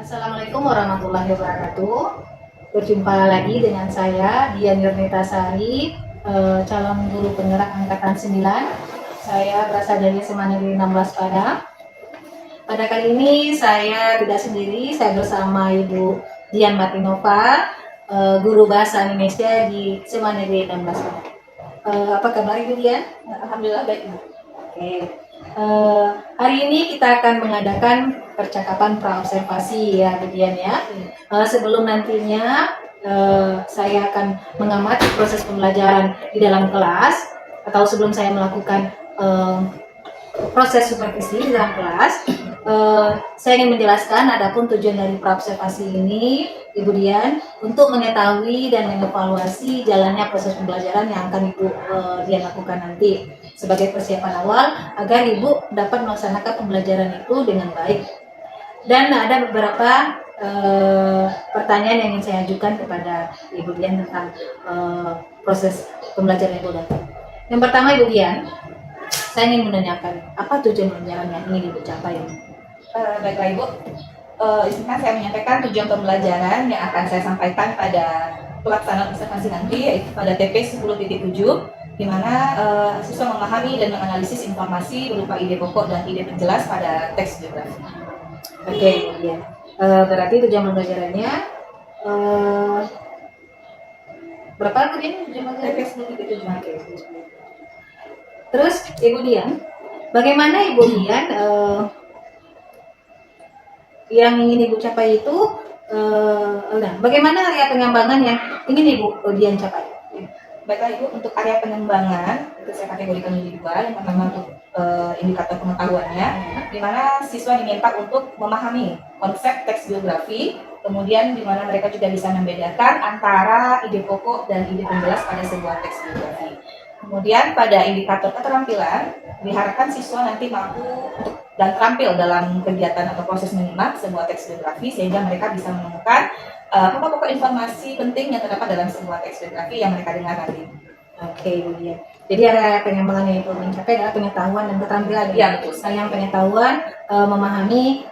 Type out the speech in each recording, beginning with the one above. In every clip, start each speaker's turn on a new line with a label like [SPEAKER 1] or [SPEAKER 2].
[SPEAKER 1] Assalamualaikum warahmatullahi wabarakatuh. Berjumpa lagi dengan saya Dian Yurnitasari, calon guru penggerak angkatan 9. Saya berasal dari SMA Negeri 16 Padang. Pada kali ini saya tidak sendiri, saya bersama Ibu Dian Martinova, guru bahasa Indonesia di SMA Negeri 16 Padang. Apa kabar Ibu Dian?
[SPEAKER 2] Alhamdulillah baik, Bu.
[SPEAKER 1] Oke. Hari ini kita akan mengadakan percakapan praobservasi ya, Bu Dian ya. Sebelum nantinya saya akan mengamati proses pembelajaran di dalam kelas, atau sebelum saya melakukan proses supervisi di dalam kelas, saya ingin menjelaskan adapun tujuan dari praobservasi ini, Ibu Dian, untuk mengetahui dan mengevaluasi jalannya proses pembelajaran yang akan Ibu Dian lakukan nanti sebagai persiapan awal agar Ibu dapat melaksanakan pembelajaran itu dengan baik. Dan ada beberapa pertanyaan yang ingin saya ajukan kepada Ibu Dian tentang proses pembelajaran Ibu nanti. Yang pertama, Ibu Dian, saya ingin menanyakan apa tujuan pembelajaran yang ingin Ibu capai?
[SPEAKER 2] Baiklah, Ibu. Izinkan saya menyampaikan tujuan pembelajaran yang akan saya sampaikan pada pelaksanaan observasi nanti, yaitu pada TP 10.7, di mana siswa memahami dan menganalisis informasi berupa ide pokok dan ide penjelas pada teks biografi.
[SPEAKER 1] Oke, ya. Berarti tujuan pembelajarannya berapa tadi tujuan pembelajaran?
[SPEAKER 2] TP 10.7.
[SPEAKER 1] Oke. Terus Ibu Dian, bagaimana Ibu Dian yang ingin Ibu capai itu, bagaimana area pengembangan yang ingin Ibu Dian capai?
[SPEAKER 2] Baiklah, Ibu, untuk area pengembangan itu saya kategorikan menjadi dua. Yang pertama untuk indikator pengetahuannya, di mana siswa diminta untuk memahami konsep teks biografi, kemudian di mana mereka juga bisa membedakan antara ide pokok dan ide penjelas pada sebuah teks biografi. Kemudian pada indikator keterampilan, diharapkan siswa nanti mampu dan terampil dalam kegiatan atau proses menyimak sebuah teks biografi, sehingga mereka bisa menemukan pokok-pokok informasi penting yang terdapat dalam sebuah teks biografi yang mereka dengar nanti.
[SPEAKER 1] Oke, Ibu Dian. Jadi area pengembangan yang Ibu mencapai adalah pengetahuan dan keterampilan.
[SPEAKER 2] Ya, betul.
[SPEAKER 1] Yang pengetahuan memahami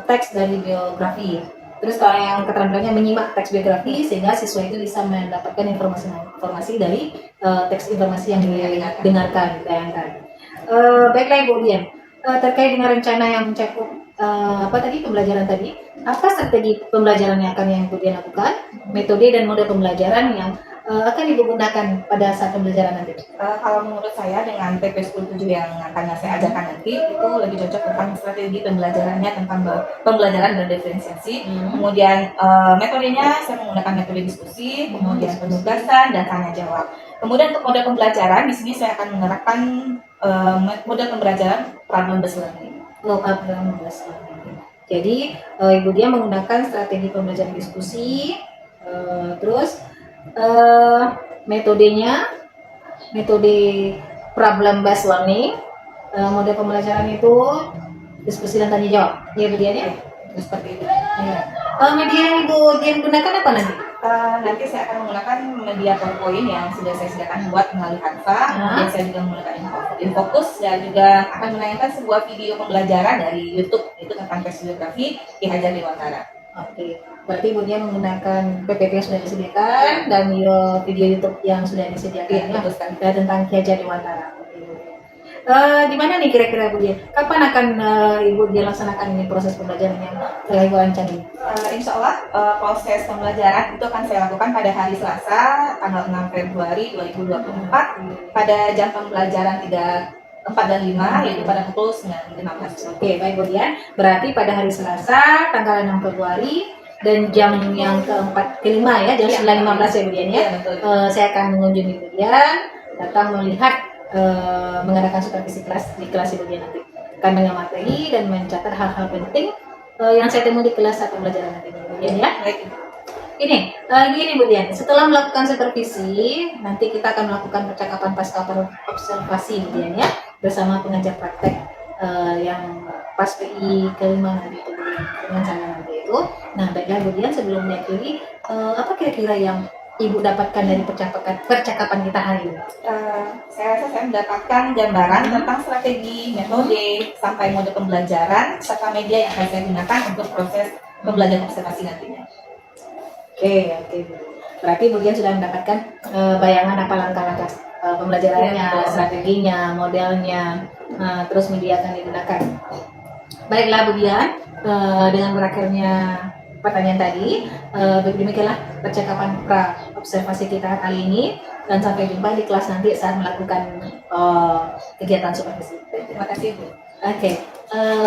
[SPEAKER 1] teks dari biografi. Terus kalau yang keterampilannya menyimak teks biografi sehingga siswa itu bisa mendapatkan informasi dari teks informasi yang didengarkan, ditayangkan. Baiklah Ibu Dian, terkait dengan rencana yang mencakup pembelajaran tadi, apa strategi pembelajaran yang akan yang Ibu Dian lakukan, metode dan mode pembelajaran yang akan Ibu gunakan pada saat pembelajaran nanti?
[SPEAKER 2] Kalau menurut saya dengan TP 10.7 yang akan saya ajarkan nanti, itu lebih cocok tentang strategi pembelajarannya, tentang pembelajaran berdiferensiasi. Kemudian metodenya saya menggunakan metode diskusi, kemudian penugasan dan tanya jawab. Kemudian untuk mode pembelajaran, di sini saya akan menerapkan mode pembelajaran problem based learning.
[SPEAKER 1] Problem based learning. Jadi Ibu Dian menggunakan strategi pembelajaran diskusi, terus metodenya metode problem based learning, mode pembelajaran itu diskusi dan tanya jawab. Ya Bu Dian ya?
[SPEAKER 2] Seperti itu.
[SPEAKER 1] Ya. Media yang Ibu Dian gunakan apa nanti?
[SPEAKER 2] Nanti saya akan menggunakan media PowerPoint yang sudah saya sediakan buat melalui Canva. Kemudian saya juga menggunakan Infocus dan juga akan menayangkan sebuah video pembelajaran dari YouTube, itu tentang teks biografi Ki Hajar Dewantara.
[SPEAKER 1] Oke, berarti Ibu Dian menggunakan PPT yang sudah disediakan dan video YouTube yang sudah disediakan ya, tentang Ki Hajar Dewantara. Di mana nih kira-kira Bu Dian? Kapan akan Ibu Dian laksanakan ini proses pembelajaran yang telah Ibu rencanakan?
[SPEAKER 2] Insya Allah proses pembelajaran itu akan saya lakukan pada hari Selasa tanggal 6 Februari 2024 pada jam pembelajaran 4 dan 5, yaitu pada pukul 9.15.
[SPEAKER 1] Oke, baik Bu Dian. Berarti pada hari Selasa tanggal 6 Februari dan jam yang kelima ya, jam 9.15 ya Bu Dian ya. Saya akan mengunjungi Bu Dian, datang melihat mengadakan supervisi kelas di kelas Ibu Dian nanti, akan mengamati dan mencatat hal-hal penting yang saya temui di kelas saat pembelajaran nanti Bu Dian ya.
[SPEAKER 2] Baik.
[SPEAKER 1] Ini gini Bu Dian, setelah melakukan supervisi nanti kita akan melakukan percakapan pasca observasi Bu Dian ya, bersama pengajar praktek yang pas PI kelima nanti itu Bu Dian, dengan saya nanti itu. Nah baiklah Bu Dian, sebelum mengakhiri, apa kira-kira yang Ibu dapatkan dari percakapan kita hari ini?
[SPEAKER 2] Saya rasa saya mendapatkan gambaran tentang strategi, metode, sampai mode pembelajaran, serta media yang akan saya gunakan untuk proses pembelajaran observasi nantinya.
[SPEAKER 1] Oke. Berarti Bu Dian sudah mendapatkan bayangan apa langkah-langkah pembelajarannya, strateginya, modelnya, terus media akan digunakan. Baiklah Bu Dian, dengan berakhirnya pertanyaan tadi, demikianlah percakapan pra observasi kita kali ini, dan sampai jumpa di kelas nanti saat melakukan kegiatan supervisi.
[SPEAKER 2] Terima kasih Bu.
[SPEAKER 1] Oke,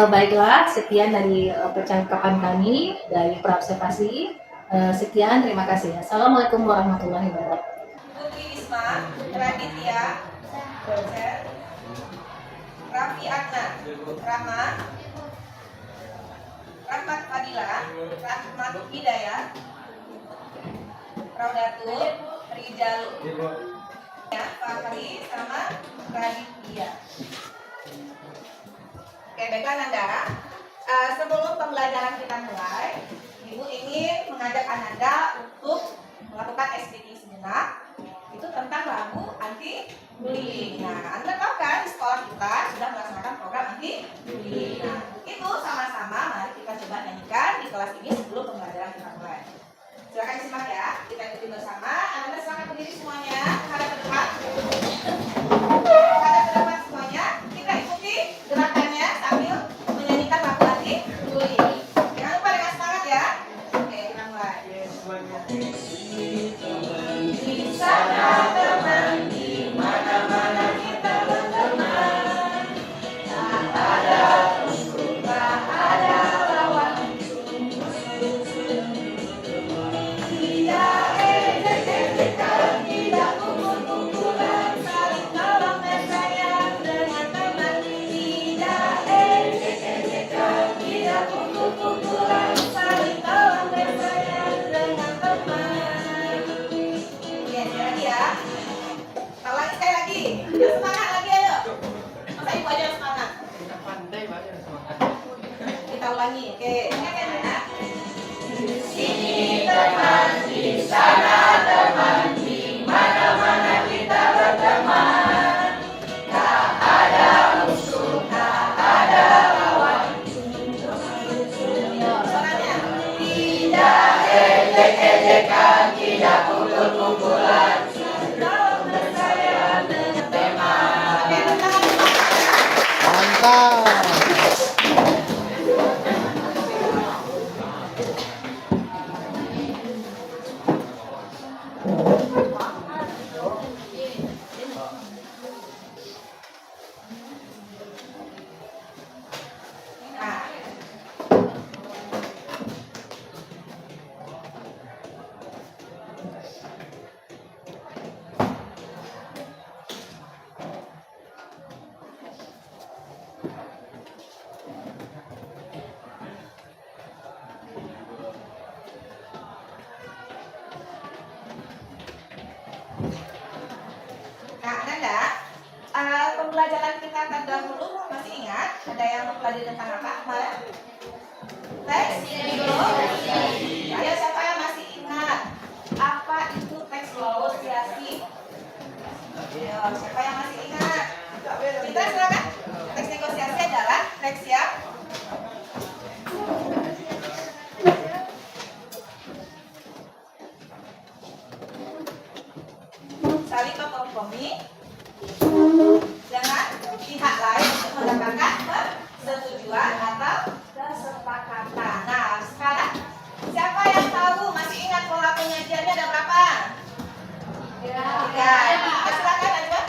[SPEAKER 1] baiklah, sekian dari percakapan kami dari pra observasi. Sekian, terima kasih. Assalamualaikum warahmatullahi wabarakatuh.
[SPEAKER 2] Putri Isma, Raditya, dosen, Raffi Adna, Rahmat Fadila, Rahmat Hidayat, Raudatul, Rijal, ya, Fakri sama Raditya. Oke, baiklah Nanda. Sebelum pembelajaran kita mulai, Ibu ingin mengajak Ananda untuk melakukan SPT sejenak. Itu tentang lagu anti bullying. Nah, Anda tahu kan di sekolah kita sudah melaksanakan program anti bullying. Nah, itu sama-sama mari kita coba nyanyikan di kelas ini sebelum pembelajaran kita mulai. Silakan disimak ya, kita ikuti bersama. Anda silakan berdiri semuanya, hadap ke depan. Hadap ke depan semuanya. Kita ikuti gerakannya sambil menyanyikan lagu anti bullying. Jangan lupa dengan semangat ya. Oke, kita mulai. Di sana teman, di mana-mana kita berteman. Tak ada musuh, tak ada lawan. Tidak ejek-ejekan, tidak pukul-pukulan, saling tolong dan sayang dengan teman. Tidak ejek-ejekan, tidak pukul-pukulan, saling tolong dan sayang dengan teman. Ya, sekali lagi ya. Kita ulangi sekali lagi. Yang semangat lagi ayo. Masa ibu aja yang semangat. Kita ulangi. Oke. Ingat ya. Di sini teman, di sana teman, di mana-mana kita berteman. Tak ada musuh, tak ada lawan. Suaranya. Tidak ejek-ejekan, tidak pukul-pukulan. Tolong bersayang dengan teman. Oke, tangan.
[SPEAKER 3] Mantap.
[SPEAKER 2] Nah, Nanda, pembelajaran kita terdahulu masih ingat? Ada yang mempelajari tentang apa kemarin? Teks negosiasi. Ayo siapa yang masih ingat? Apa itu teks negosiasi? Ayo, siapa yang masih ingat? Kita silakan. Teks negosiasi adalah teks yang saling berkompromi dengan pihak lain untuk mendapatkan persetujuan atau kesepakatan. Nah, sekarang siapa yang tahu masih ingat pola penyajiannya ada berapa? Tiga. Silakan Najwa.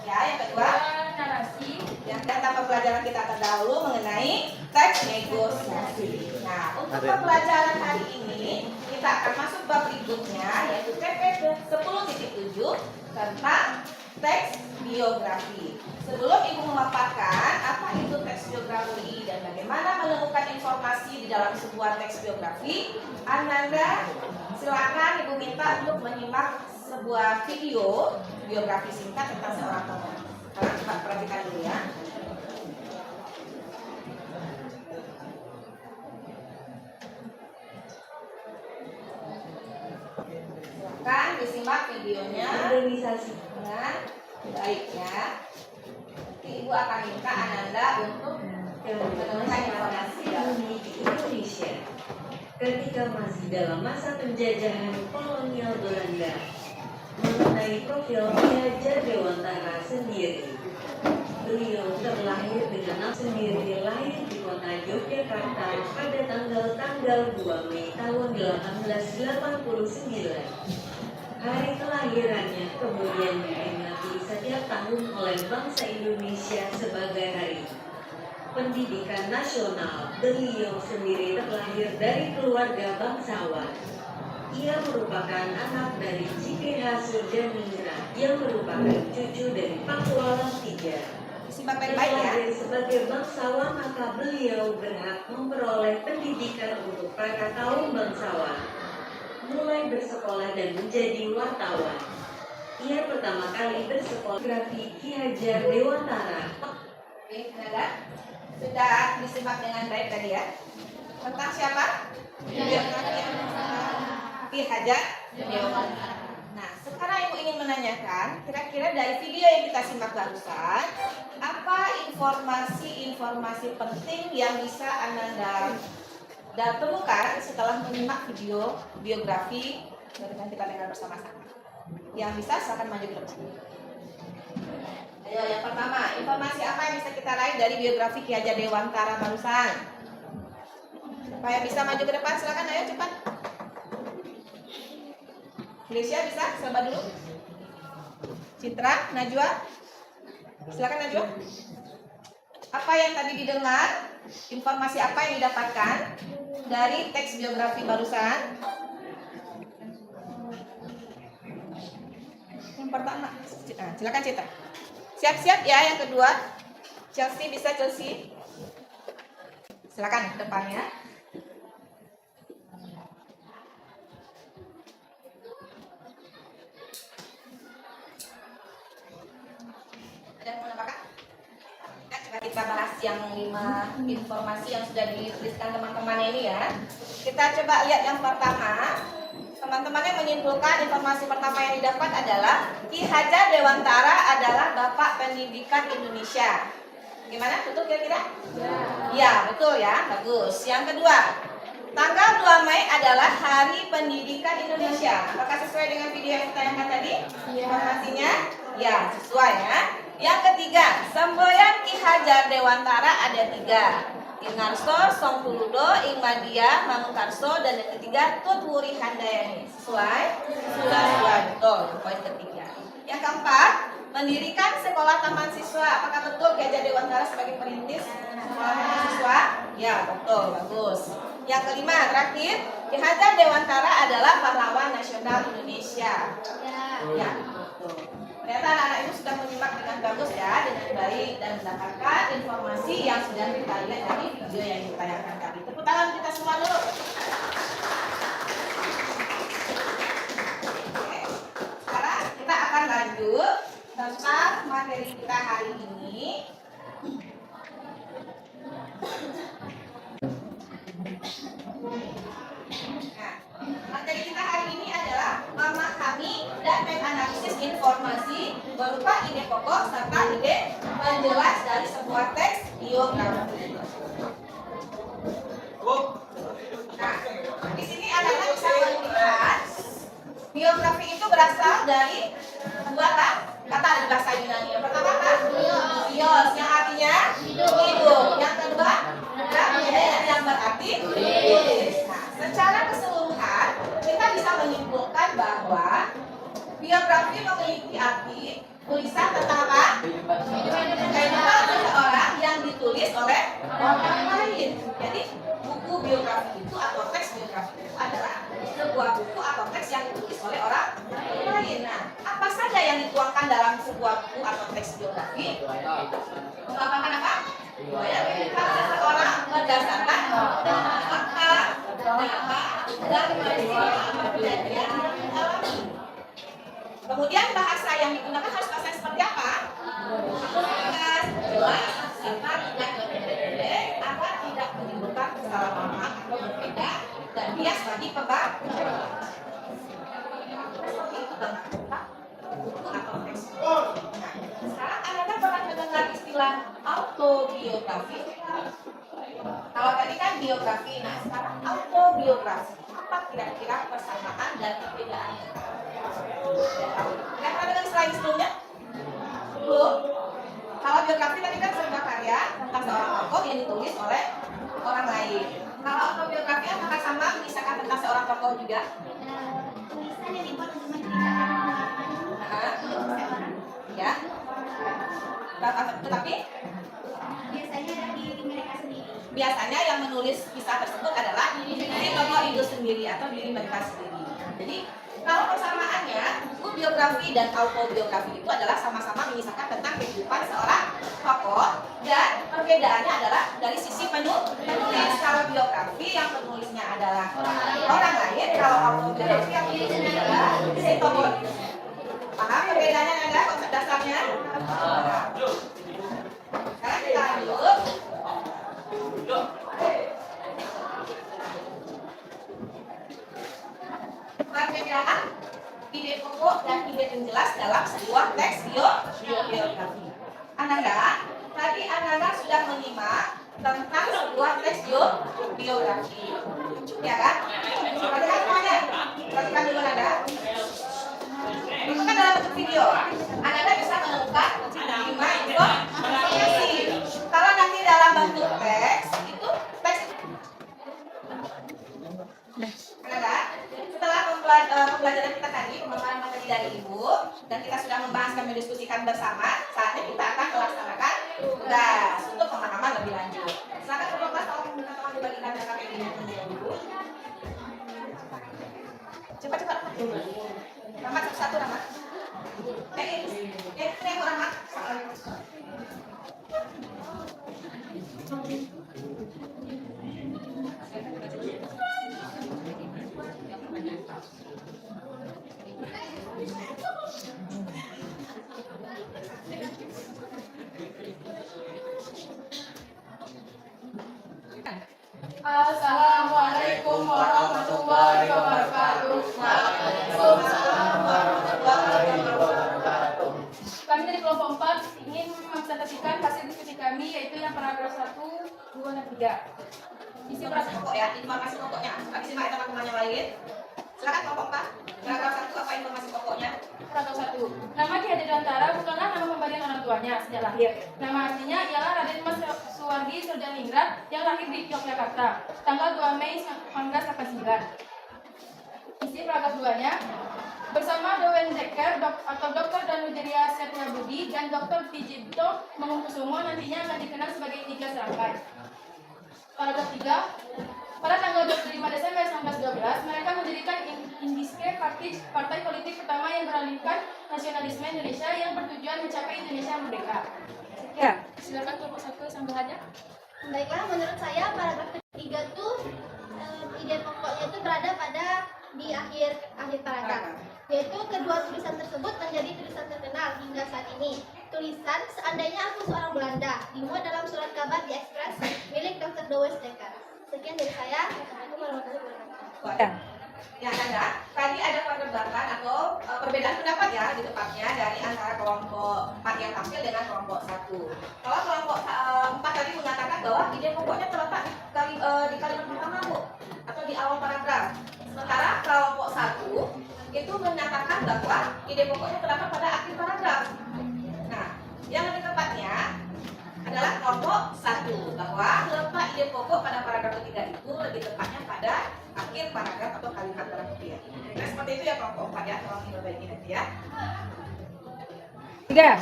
[SPEAKER 2] Ya, yang kedua narasi. Yang kata pembelajaran kita terdahulu mengenai teks negosiasi. Nah, untuk pembelajaran hari ini kita akan masuk bab berikutnya yaitu TP 10.7 tentang teks biografi. Sebelum Ibu memaparkan apa itu teks biografi dan bagaimana menemukan informasi di dalam sebuah teks biografi, Ananda silakan Ibu minta untuk menyimak sebuah video biografi singkat tentang seorang tokoh. Sekarang coba perhatikan dulu ya. Silakan disimak videonya dengan baik ya. Nanti Ibu akan minta Ananda untuk
[SPEAKER 4] Informasi di Indonesia ketika masih dalam masa penjajahan kolonial Belanda mengenai profil Ki Hajar Dewantara sendiri. Beliau terlahir dengan nama sendiri, lahir di kota Yogyakarta pada tanggal 2 Mei tahun 1889. Hari kelahirannya kemudian diperingati setiap tahun oleh bangsa Indonesia sebagai hari pendidikan nasional. Beliau sendiri terlahir dari keluarga bangsawan. Ia merupakan anak dari J.K.H. Surjaningrat yang merupakan cucu dari Pakualam III.
[SPEAKER 2] Simak baik-baik ya.
[SPEAKER 4] Sebagai bangsawan, maka beliau berhak memperoleh pendidikan untuk para kaum bangsawan, mulai bersekolah dan menjadi wartawan. Ia pertama kali bersekolah grafi Ki Hajar Dewantara.
[SPEAKER 2] Oke, sudah disimak dengan baik tadi ya. Tentang siapa? Ki Hajar Dewantara. Nah, sekarang Ibu ingin menanyakan, kira-kira dari video yang kita simak barusan, apa informasi-informasi penting yang bisa Anda temukan setelah menyimak video biografi dari kita dengar bersama-sama? Yang bisa silakan maju ke depan. Ayo, yang pertama, informasi apa yang bisa kita raih dari biografi Ki Hajar Dewantara barusan? Siapa yang bisa maju ke depan? Silakan, ayo cepat. Felicia bisa? Siapa dulu? Citra, Najwa? Silakan Najwa. Apa yang tadi didengar? Informasi apa yang didapatkan dari teks biografi barusan? Yang pertama, silakan Citra. Siap-siap ya yang kedua. Chelsea bisa Chelsea. Silakan depannya. Ada yang mau menambahkan? Kita bahas yang 5 informasi yang sudah dituliskan teman-teman ini ya. Kita coba lihat yang pertama. Teman-teman yang menyimpulkan informasi pertama yang didapat adalah Ki Hajar Dewantara adalah Bapak Pendidikan Indonesia. Gimana? Betul kira-kira? Ya, betul ya. Bagus. Yang kedua, tanggal 2 Mei adalah Hari Pendidikan Indonesia. Apakah sesuai dengan video yang ditayangkan tadi? Informasinya? Ya, sesuai ya. Yang ketiga, semboyan Ki Hajar Dewantara ada 3. Ing Ngarso, Song Puludo, Ing Madia, Mangunkarso, dan yang ketiga Tut Wuri Handayani. Sesuai? Sesuai, betul. Poin ketiga. Yang keempat, mendirikan sekolah taman siswa. Apakah betul Ki Hajar Dewantara sebagai perintis sekolah taman siswa? Ya, betul, bagus. Yang kelima, terakhir, Ki Hajar Dewantara adalah pahlawan nasional Indonesia. Ya, betul. Ternyata anak-anak itu sudah menyimak dengan bagus ya, dengan baik, dan mendapatkan informasi yang sudah kita lihat dari video yang ditayangkan tadi. Tepuk tangan kita semua dulu. Oke. Sekarang kita akan lanjut tentang materi kita hari ini. Nah, materi kita hari ini adalah memahami dan menganalisis informasi berupa ide pokok serta ide penjelas dari sebuah teks biografi. Nah, di sini anak-anak bisa melihat biografi itu berasal dari dua kata di bahasa Yunani. Yang pertama apa? Bios, yang artinya hidup. Yang kedua, yang berarti tulis. Nah, secara keseluruhan kita bisa menyimpulkan bahwa biografi memiliki arti tulisan tentang apa? Kehidupan seseorang yang ditulis oleh orang lain. Jadi buku biografi itu atau teks biografi itu adalah sebuah buku atau teks yang ditulis oleh orang lain. Nah, apa saja yang dituangkan dalam sebuah buku atau teks biografi? Mengapa apa? Kehidupan seseorang berdasarkan fakta, data, dan kejadian yang dialami. Kemudian bahasa yang digunakan harus bahasa yang seperti apa? Jelas, singkat, tidak pendek, agar tidak menimbulkan kesalahpahaman atau berbeda dan bias bagi pembaca. buku atau teks. Nah, sekarang Anda pernah mendengar istilah autobiografi? Kalau tadi kan biografi, nah sekarang autobiografi. Apa kira-kira persamaan dan perbedaannya? Pernah dengar istilah ini sebelumnya? Belum? Kalau biografi tadi kan sebuah karya tentang seorang tokoh yang ditulis oleh orang lain. Kalau autobiografi apakah sama mengisahkan tentang seorang tokoh juga?
[SPEAKER 5] Tulisan yang dibuat untuk menceritakan seseorang.
[SPEAKER 2] Ya. Tetapi
[SPEAKER 5] Biasanya dari diri mereka sendiri.
[SPEAKER 2] biasanya yang menulis kisah tersebut adalah diri tokoh itu sendiri atau diri mereka sendiri. Jadi kalau persamaannya, buku biografi dan autobiografi itu adalah sama-sama mengisahkan tentang kehidupan seorang tokoh, dan perbedaannya adalah dari sisi penulis. Kalau biografi yang penulisnya adalah orang lain, kalau autobiografi yang penulisnya adalah si tokoh. Paham perbedaannya ada konsep dasarnya? Sekarang kita lanjut. Perbedaan ide pokok dan ide penjelas dalam sebuah teks biografi. Ananda, tadi Ananda sudah menyimak tentang sebuah teks biografi, ya kan? Perhatikan semuanya. Perhatikan dulu Ananda. Itu kan dalam bentuk video. Ananda bisa menemukan 5 informasi. Kalau nanti dalam bentuk teks, itu teks Ananda, setelah pembelajaran kita tadi, pemaparan materi dari Ibu, dan kita sudah membahas dan mendiskusikan bersama, saatnya kita akan melaksanakan tugas untuk pemahaman lebih lanjut. Silakan ke kelas, tolong minta tolong dibagikan data ini dulu. Cepat-cepat. Rahmat satu-satu, Rahmat. Ini Rahmat.
[SPEAKER 6] Assalamualaikum warahmatullahi wabarakatuh. Waalaikumsalam warahmatullahi wabarakatuh. Kami dari kelompok 4 ingin mempresentasikan hasil diskusi kami, yaitu yang paragraf 1, 2, dan 3. Isi
[SPEAKER 2] Informasi pokok ya, informasi pokoknya. Habis simak teman-teman yang lain. Silakan kelompok 4. Paragraf 1 apa informasi pokoknya?
[SPEAKER 6] paragraf 1. Nama Ki Hadirantara bukanlah nama pemberian orang tuanya sejak lahir. Nama aslinya ialah Raden Mas Suwardi Surjaningrat yang lahir di Yogyakarta, tanggal 2 Mei 1989. Isi paragraf 2-nya, bersama Dewen Dekker atau Dr. Danujeria Setiabudi dan Dr. Tijibto Mangunkusumo nantinya akan dikenal sebagai 3 serangkai. Paragraf 3. Pada tanggal 25 Desember 1912, mereka mendirikan Indiske, partai politik pertama yang beralihkan nasionalisme Indonesia yang bertujuan mencapai Indonesia merdeka. Ya, silakan kelompok 1 sanggahannya.
[SPEAKER 5] Baiklah, menurut saya paragraf ketiga tuh ide pokoknya itu berada pada di akhir paragraf, yaitu kedua tulisan tersebut menjadi tulisan terkenal hingga saat ini. Tulisan "Seandainya Aku Seorang Belanda" dimuat dalam surat kabar di Express milik Dr. Dewes Dekker. Sekian dari saya. Assalamualaikum warahmatullahi wabarakatuh.
[SPEAKER 2] Ya, Anda, tadi ada perdebatan atau perbedaan pendapat ya di tepatnya dari antara kelompok 4 yang tampil dengan kelompok 1. Kalau kelompok 4 tadi mengatakan bahwa ide pokoknya terletak di kalimat pertama, Bu, atau di awal paragraf. Sementara kelompok 1 itu menyatakan bahwa ide pokoknya terdapat pada akhir paragraf. Nah, yang lebih tepatnya adalah kelompok 1, bahwa letak ide pokok pada paragraf ketiga itu lebih tepatnya pada akhir paragraf atau kalimat terakhir. Nah, seperti itu ya kelompok 4 ya, tolong diperbaiki nanti ya.
[SPEAKER 6] 3.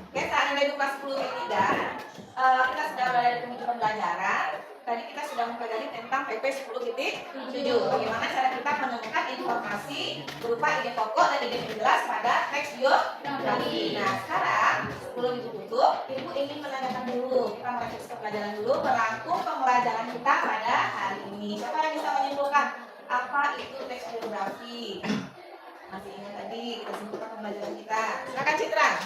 [SPEAKER 2] Oke, saat Anda kelas 10 ini kita sudah berada di penghujung pembelajaran. Tadi kita sudah mempelajari tentang PP 10.7. Bagaimana cara kita menemukan informasi berupa ide pokok dan ide penjelas pada teks biografi. Nah, sekarang sebelum ditutup, Ibu ingin menanyakan dulu, kita melanjutkan pelajaran dulu, merangkum pembelajaran kita pada hari ini. Siapa yang bisa menyimpulkan apa itu teks biografi? Masih ingat tadi kita simpulkan pembelajaran kita. Silakan Citra.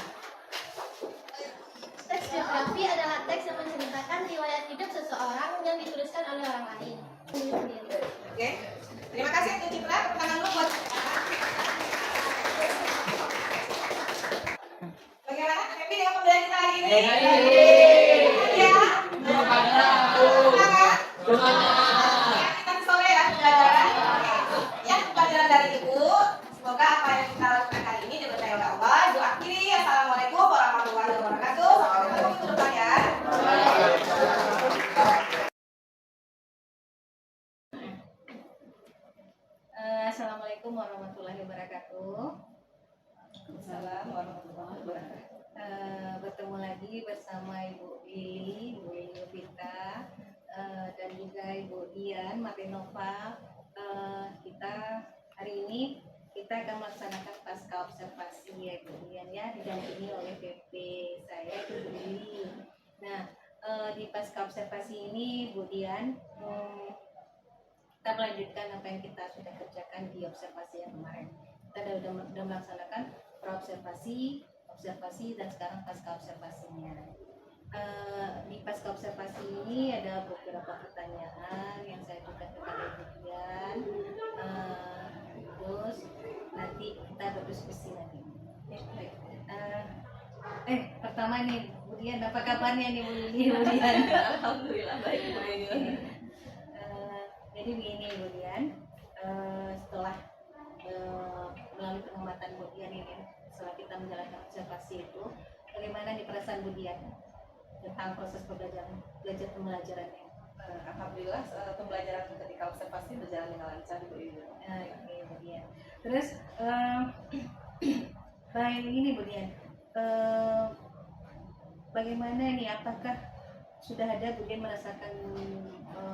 [SPEAKER 5] Teks biografi adalah teks yang menceritakan riwayat hidup seseorang yang dituliskan oleh orang lain.
[SPEAKER 2] Oke. Terima kasih untuk Citra. Tepuk tangan dulu buat Citra. Ya. Semangat. Kita sore ya pelajaran. Ya, pelajaran dari Ibu. Semoga apa yang kita lakukan hari ini diberkahi oleh Allah. Ibu akhiri. Assalamualaikum warahmatullahi wabarakatuh. Sampai ketemu minggu depan ya.
[SPEAKER 1] Assalamualaikum warahmatullahi wabarakatuh.
[SPEAKER 2] Assalamualaikum warahmatullahi wabarakatuh.
[SPEAKER 1] Bertemu lagi bersama Ibu Lili, Ibu Vita, dan juga Ibu Dian Martinova. Kita hari ini kita akan melaksanakan pasca observasi ya Ibu Dian ya, didampingi oleh PP saya Ibu Lili. Nah, di pasca observasi ini Bu Dian, kita melanjutkan apa yang kita sudah kerjakan di observasi yang kemarin. Kita sudah melaksanakan praobservasi, observasi, dan sekarang pasca observasinya. Di pasca observasi ini ada beberapa pertanyaan yang saya ajukan kepada Bu Dian. Terus nanti kita berdiskusi lagi. Pertama nih Bu Dian, apa kabarnya nih Bu Dian?
[SPEAKER 2] Alhamdulillah baik Bu Dian.
[SPEAKER 1] Jadi begini Bu Dian, setelah melalui pengamatan Bu Dian ini, setelah kita menjalankan observasi itu, bagaimana nih perasaan Bu Dian tentang proses belajar pembelajarannya?
[SPEAKER 2] Alhamdulillah pembelajaran ketika observasi berjalan dengan lancar Bu Dian.
[SPEAKER 1] Oke Bu Dian. Terus baik ini Bu Dian, bagaimana nih? Apakah sudah ada Bu Dian merasakan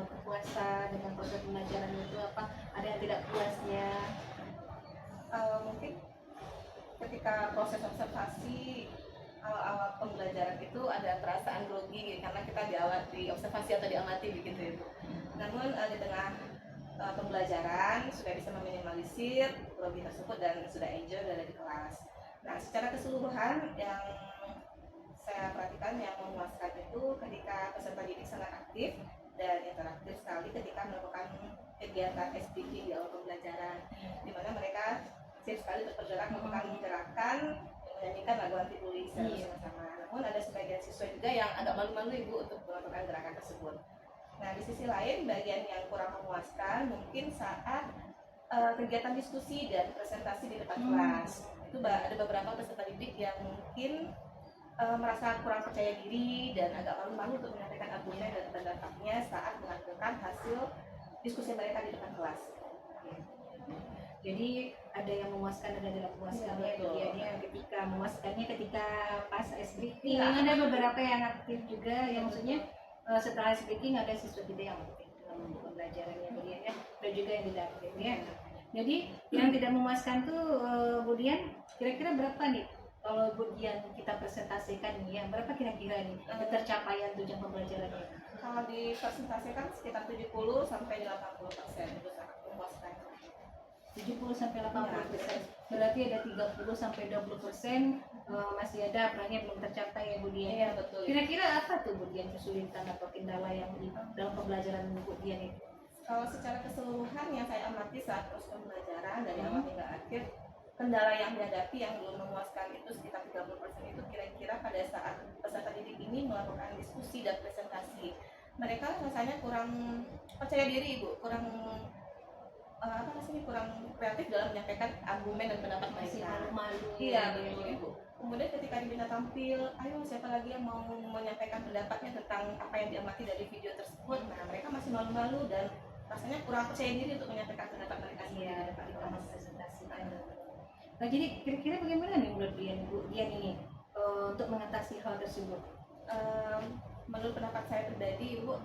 [SPEAKER 1] kepuasan dengan proses pembelajaran itu? Apa ada yang tidak puasnya?
[SPEAKER 2] Mungkin ketika proses observasi awal-awal pembelajaran itu ada perasaan grogi karena kita di observasi atau diamati begitu itu. Namun di tengah pembelajaran sudah bisa meminimalisir grogi tersebut dan sudah enjoy dari kelas. Nah, secara keseluruhan yang saya perhatikan yang memuaskan itu ketika peserta didik sangat aktif dan interaktif sekali ketika melakukan kegiatan speaking di awal pembelajaran, di mana mereka siap sekali untuk bergerak melakukan gerakan menyanyikan lagu anti bullying secara bersama-sama. Namun ada sebagian siswa juga yang agak malu-malu Ibu untuk melakukan gerakan tersebut. Nah, di sisi lain bagian yang kurang memuaskan mungkin saat kegiatan diskusi dan presentasi di depan kelas. Itu ada beberapa peserta didik yang mungkin merasa kurang percaya diri dan agak malu-malu untuk menyampaikan argumen dan pendapatnya saat menghasilkan hasil diskusi mereka di depan kelas.
[SPEAKER 1] Jadi ada yang memuaskan dan ada yang memuaskan ya Bu Dian ya. Ketika memuaskannya ketika pas speaking, ada beberapa yang aktif juga, yang maksudnya setelah speaking ada siswa kita yang aktif dalam pembelajarannya Bu Dian ya, dan juga yang tidak aktif ya. Jadi yang tidak memuaskan tuh Bu Dian, kira-kira berapa nih? Kalau Bu Dian kita presentasikan nih ya, berapa kira-kira nih tercapaian tujuan pembelajarannya?
[SPEAKER 2] Kalau dipresentasikan sekitar 70 sampai 80% itu sangat memuaskan.
[SPEAKER 1] 70 sampai 80%. Berarti ada 30 sampai 20% masih ada apanya belum tercapai ya Bu Dian.
[SPEAKER 2] Iya, betul.
[SPEAKER 1] Kira-kira apa tuh Bu Dian kesulitan atau kendala yang dalam pembelajaran Bu Dian itu?
[SPEAKER 2] Kalau secara keseluruhan yang saya amati saat proses pembelajaran dari awal hingga akhir, kendala yang dihadapi yang belum memuaskan itu sekitar 30% itu kira-kira pada saat peserta didik ini melakukan diskusi dan presentasi. Mereka rasanya kurang percaya diri Ibu, kurang kurang kreatif dalam menyampaikan argumen dan pendapat
[SPEAKER 1] Masih
[SPEAKER 2] mereka.
[SPEAKER 1] malu-malu.
[SPEAKER 2] Iya, betul Ibu. Kemudian ketika diminta tampil, ayo siapa lagi yang mau menyampaikan pendapatnya tentang apa yang diamati dari video tersebut. Nah, mereka masih malu-malu dan rasanya kurang percaya diri untuk menyampaikan pendapat mereka sendiri di depan kelas.
[SPEAKER 1] Presentasikan. Nah, jadi kira-kira bagaimana nih menurut Bu Dian ini untuk mengatasi hal tersebut?
[SPEAKER 2] Menurut pendapat saya pribadi, Ibu,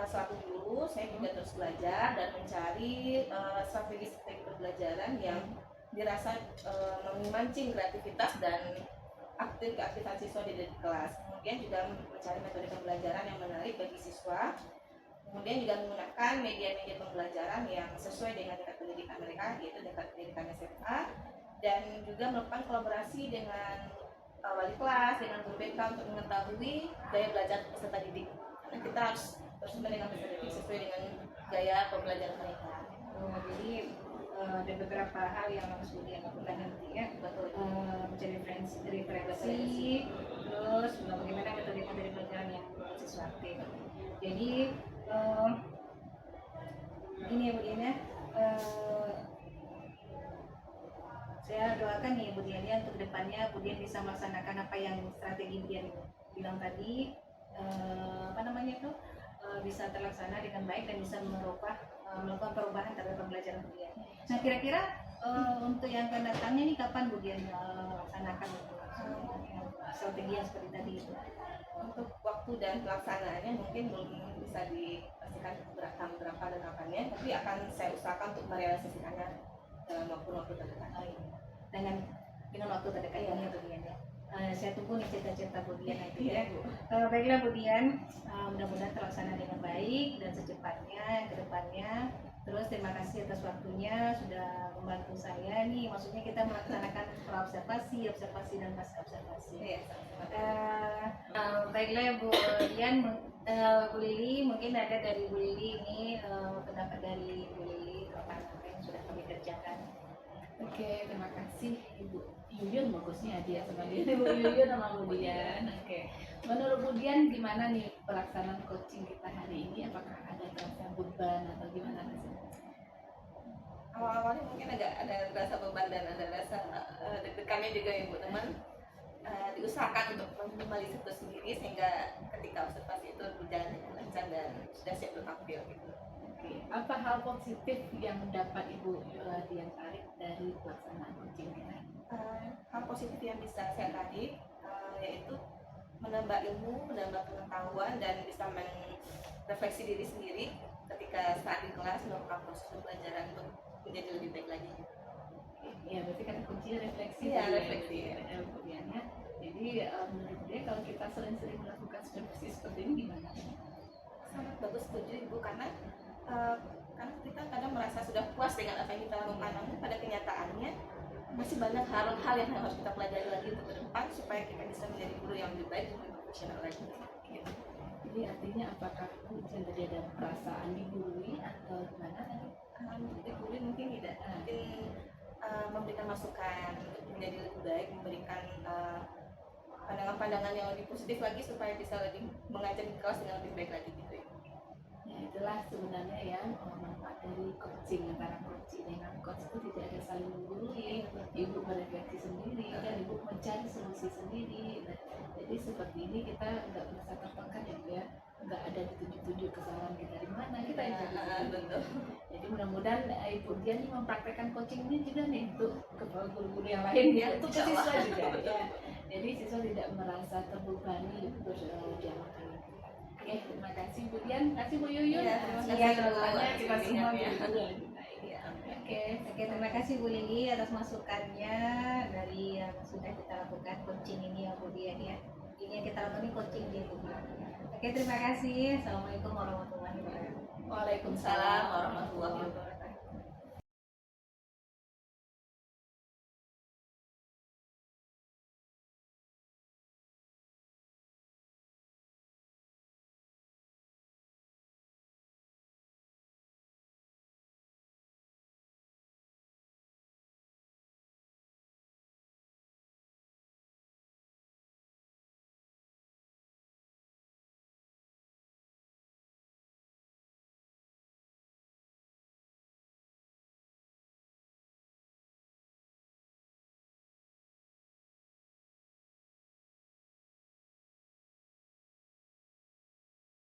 [SPEAKER 2] selaku guru, saya juga terus belajar dan mencari strategi pembelajaran yang dirasa memancing kreativitas dan keaktifan siswa di kelas. Kemudian juga mencari metode pembelajaran yang menarik bagi siswa. Kemudian juga menggunakan media-media pembelajaran yang sesuai dengan tingkat pendidikan mereka, yaitu tingkat pendidikan SMA, dan juga melakukan kolaborasi dengan wali kelas, dengan guru BK untuk mengetahui gaya belajar peserta didik. Karena kita harus terus dengan peserta didik sesuai dengan gaya pembelajaran mereka.
[SPEAKER 1] Jadi ada beberapa hal yang harus dilakukan nanti ya,
[SPEAKER 2] Betul.
[SPEAKER 1] mencari referensi, terus bagaimana Saya doakan nih Bu Dian ya untuk depannya Bu Dian bisa melaksanakan apa yang strategi Bu Dian bilang tadi, bisa terlaksana dengan baik dan bisa melakukan perubahan terhadap pembelajaran Bu Dian. Nah kira-kira untuk yang akan datangnya nih kapan Bu Dian melaksanakan strategi yang seperti tadi itu?
[SPEAKER 2] Untuk waktu dan pelaksanaannya mungkin belum bisa dipastikan berapa tahapannya, tapi akan saya usahakan untuk merealisasikannya dalam waktu terdekat.
[SPEAKER 1] Dengan waktu terdekat ya Bu Dian ya. Saya tunggu nih cerita-cerita Bu Dian nanti ya.
[SPEAKER 2] Bu.
[SPEAKER 1] Baiklah Bu Dian, mudah-mudahan terlaksana dengan baik dan secepatnya ke depannya. Terus terima kasih atas waktunya sudah membantu saya nih. Maksudnya kita melaksanakan observasi dan pasca observasi.
[SPEAKER 2] Iya.
[SPEAKER 1] Baiklah Bu Dian, Bu Lili, mungkin ada dari Bu Lili ini pendapat dari Bu Lili apa yang sudah kami kerjakan.
[SPEAKER 7] Oke, terima kasih Ibu Yuyun, bagusnya dia sebagai Ibu Yuyun sama Bu Dian. Oke, menurut Bu Dian gimana nih pelaksanaan coaching kita hari ini? Apakah ada rasa beban atau gimana rasanya?
[SPEAKER 2] Awal-awalnya mungkin ada rasa beban dan ada rasa deg-degannya juga ya Bu teman. Diusahakan untuk meminimalisir itu sendiri sehingga ketika observasi itu berjalan dengan lancar dan sudah siap untuk tampil gitu.
[SPEAKER 7] Oke, apa hal positif yang dapat Ibu Dian tarik dari pelaksanaan coaching kita?
[SPEAKER 2] Hal positif yang bisa saya tarik yaitu menambah ilmu, menambah pengetahuan dan bisa merefleksi diri sendiri ketika saat di kelas melakukan proses pembelajaran untuk menjadi lebih baik lagi.
[SPEAKER 7] Ya, berarti kan kuncinya refleksi.
[SPEAKER 2] Iya,
[SPEAKER 7] tadi
[SPEAKER 2] refleksi.
[SPEAKER 7] Kemudian ya. Jadi menurut dia kalau kita sering-sering melakukan supervisi seperti ini gimana?
[SPEAKER 2] Sangat bagus, setuju Ibu, karena kita kadang merasa sudah puas dengan apa yang kita lakukan, namun pada kenyataannya masih banyak hal yang harus kita pelajari lagi untuk ke depan supaya kita bisa menjadi guru yang lebih baik dan lebih profesional lagi. Gitu.
[SPEAKER 7] Jadi artinya apakah kuncinya tadi ada perasaan digurui atau gimana tadi?
[SPEAKER 2] Guru mungkin tidak, mungkin memberikan masukan untuk menjadi lebih baik, memberikan pandangan-pandangan yang lebih positif lagi supaya bisa lebih mengajar di kelas dengan lebih baik lagi gitu ya.
[SPEAKER 7] Ya itulah sebenarnya yang manfaat dari coaching, antara coach dengan coach itu tidak ada saling menggurui, ibu berefleksi sendiri dan ibu mencari solusi sendiri. Nah, jadi seperti ini kita nggak merasa tertekan ya, nggak ada ditunjuk-tunjuk kesalahan kita di mana, kita yang cari sendiri.
[SPEAKER 2] Betul.
[SPEAKER 7] Jadi mudah-mudahan Ibu Dian ini mempraktekkan coaching ini juga nih untuk ke guru-guru yang lain ya, untuk ke siswa juga ya. Jadi siswa tidak merasa terbebani berdialog. Oke, terima kasih Bu Dian, terima kasih Bu Yuyun.
[SPEAKER 2] Iya,
[SPEAKER 7] Terima
[SPEAKER 2] terima
[SPEAKER 7] kasih
[SPEAKER 2] kasih, Bu.
[SPEAKER 7] kedepannya kita semua
[SPEAKER 2] Iya.
[SPEAKER 7] guru lebih baik. Oke.
[SPEAKER 1] Oke, terima kasih Bu Lili atas masukannya dari yang sudah kita lakukan coaching ini ya Bu Dian ya. Ini yang kita lakukan ini coaching di Bu Dian. Oke, terima kasih. Assalamualaikum warahmatullahi wabarakatuh.
[SPEAKER 7] Waalaikumsalam
[SPEAKER 2] Waalaikumsalam warahmatullahi wabarakatuh.